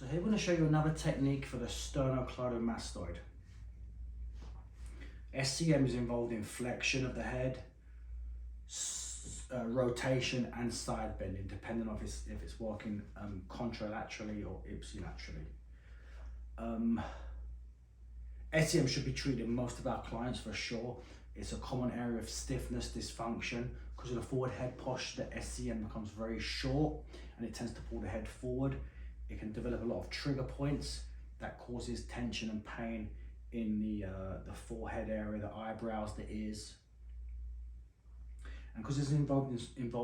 So here we're going to show you another technique for the sternocleidomastoid. SCM is involved in flexion of the head, rotation and side bending, depending on if it's working contralaterally or ipsilaterally. SCM should be treated in most of our clients for sure. It's a common area of stiffness, dysfunction. Because of the forward head posture, the SCM becomes very short and it tends to pull the head forward. It can develop a lot of trigger points that causes tension and pain in the forehead area, the eyebrows, the ears. And because it's involved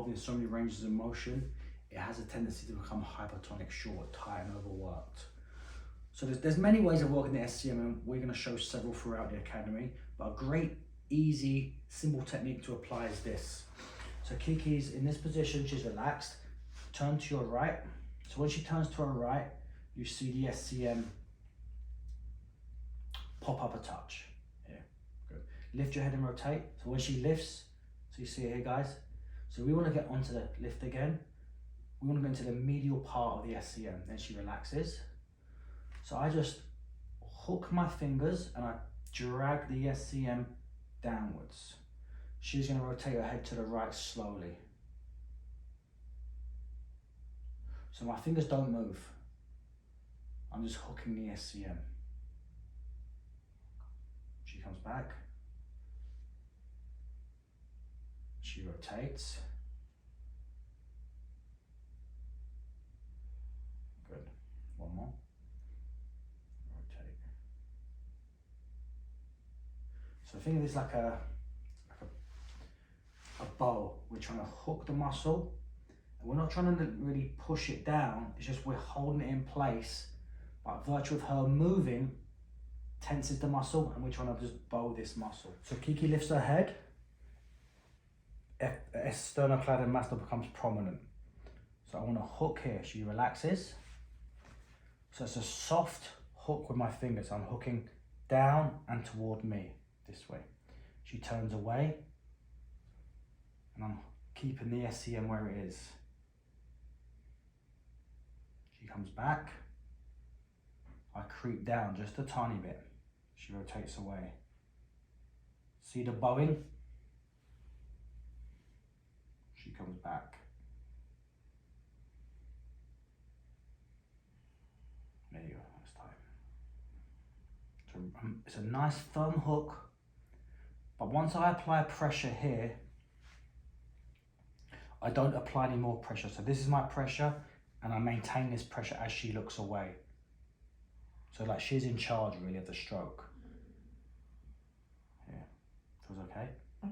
in so many ranges of motion, it has a tendency to become hypertonic, short, tight and overworked. So there's many ways of working the SCM, and we're going to show several throughout the academy, but a great, easy, simple technique to apply is this. So Kiki's in this position, she's relaxed, turn to your right. So when she turns to her right, you see the SCM pop up a touch. Here, good. Lift your head and rotate. So when she lifts, so you see it here, guys. So we want to get onto the lift again. We want to go into the medial part of the SCM. Then she relaxes. So I just hook my fingers and I drag the SCM downwards. She's going to rotate her head to the right slowly. So my fingers don't move. I'm just hooking the SCM. She comes back. She rotates. Good. One more. Rotate. So think of this like a bow. We're trying to hook the muscle. And we're not trying to really push it down. It's just we're holding it in place. By virtue of her moving, tenses the muscle, and we're trying to just bow this muscle. So Kiki lifts her head. Sternocleidomastoid becomes prominent. So I want to hook here. She relaxes. So it's a soft hook with my fingers. I'm hooking down and toward me this way. She turns away and I'm keeping the SCM where it is. She comes back. I creep down just a tiny bit. She rotates away. See the bowing? She comes back. There you go, that's tight. So it's a nice firm hook, but once I apply pressure here, I don't apply any more pressure. So this is my pressure, and I maintain this pressure as she looks away. So like she's in charge really of the stroke. Here, feels okay? Go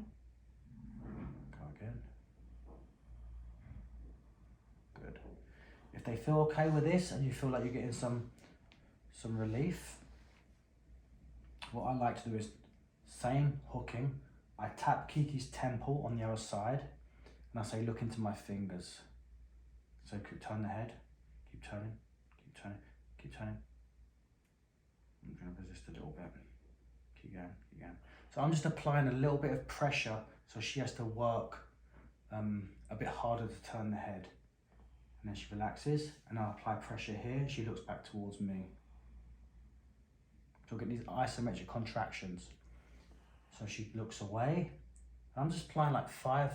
again. Good. If they feel okay with this and you feel like you're getting some relief, what I like to do is same hooking. I tap Kiki's temple on the other side and I say look into my fingers. So turn the head, keep turning, keep turning, keep turning. I'm going to resist a little bit. Keep going, keep going. So I'm just applying a little bit of pressure so she has to work a bit harder to turn the head. And then she relaxes, and I apply pressure here. She looks back towards me. So I get these isometric contractions. So she looks away. I'm just applying like 5,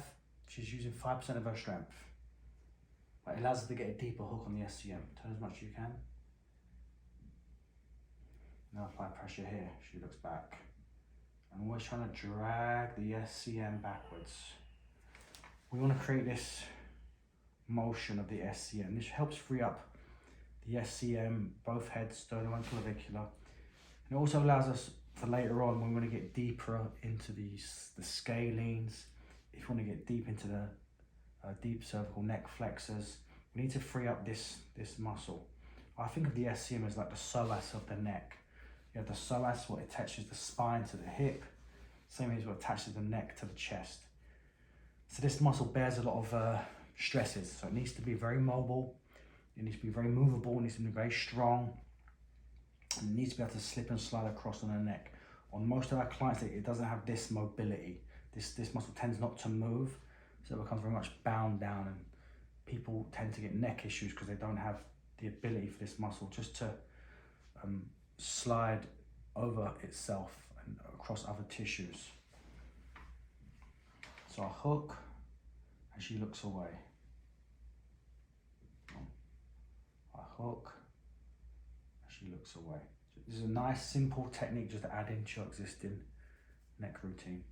she's using 5% of her strength. But it allows her to get a deeper hook on the SCM. Turn as much as you can. Now apply pressure here. She looks back. I'm always trying to drag the SCM backwards. We want to create this motion of the SCM. This helps free up the SCM, both heads, sternum and clavicular. And it also allows us for later on when we want to get deeper into the scalenes. If you want to get deep into the deep cervical neck flexors, we need to free up this muscle. I think of the SCM as like the psoas of the neck. You have the psoas, what attaches the spine to the hip. Same as what attaches the neck to the chest. So this muscle bears a lot of stresses. So it needs to be very mobile. It needs to be very movable. It needs to be very strong. And it needs to be able to slip and slide across on the neck. On most of our clients, it doesn't have this mobility. This muscle tends not to move. So it becomes very much bound down, and people tend to get neck issues because they don't have the ability for this muscle just to slide over itself and across other tissues. So I hook and she looks away. I hook and she looks away. So this is a nice simple technique just to add into your existing neck routine.